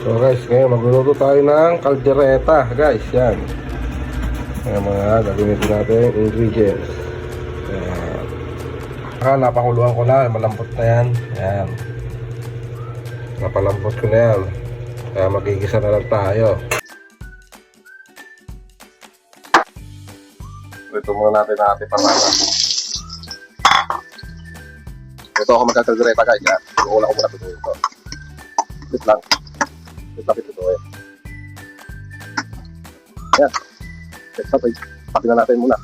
So guys, ngayon magluluto tayo ng kaldereta guys. Yan. Ayan mga gagamitin natin ingredients. Ayan. Napakuluan ko na, malambot na yan. Ayan. Napalambot ko na yan. Kaya magigisa na lang tayo. Ito muna natin na ating pamana. Ito ako magkakaldereta guys. Yan. Uula ko muna ito. Wait lang. Lapit ito eh. Ayan. Pati na natin muna.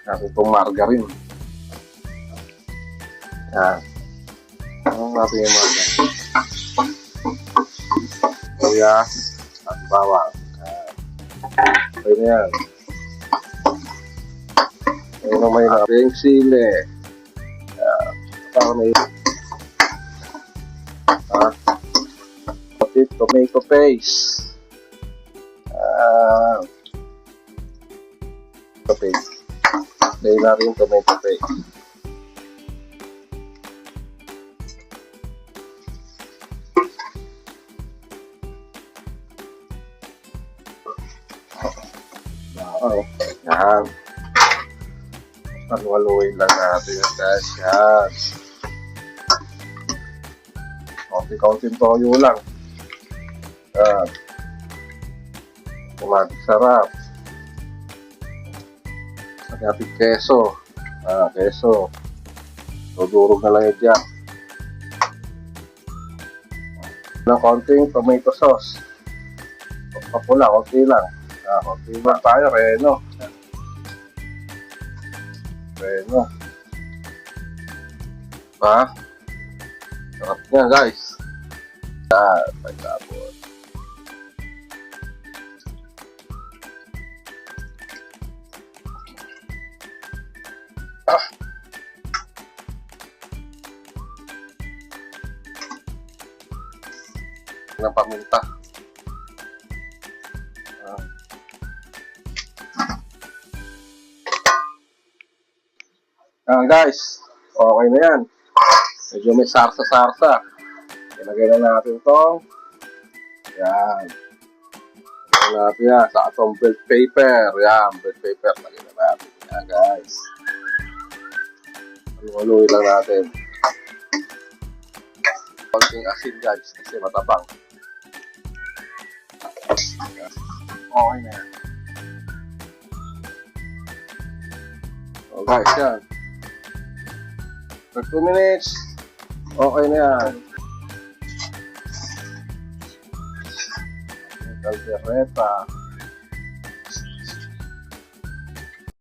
Natin itong margarine. Ayan. Ang natin yung margarine. Kuya. At bawang. Okay na yan. Ayun ang may nating sili. Ayan. Para may tomato paste. Dahil na rin tomato paste. Yan. Haluhaluin lang natin guys. Yan. Kaunting toyo lang. Sarap. Ang ating keso. Keso. Dudurog na lang yun dyan. Ng konting tomato sauce. Papula, konti lang. Konti lang tayo, Reno. Sarap niya guys. Pagkabot. Ng paminta. Guys, okay na yan. Medyo may sarsa-sarsa. Ilagay na natin itong yan. Ilagay natin yan sa atong belt paper. Yan, belt paper. Lagay na natin yan guys. Haluhaluin lang natin. Konting asin guys kasi matabang. Okay na yan. So guys, yan. For 2 minutes. Okay na yan. Kaldereta.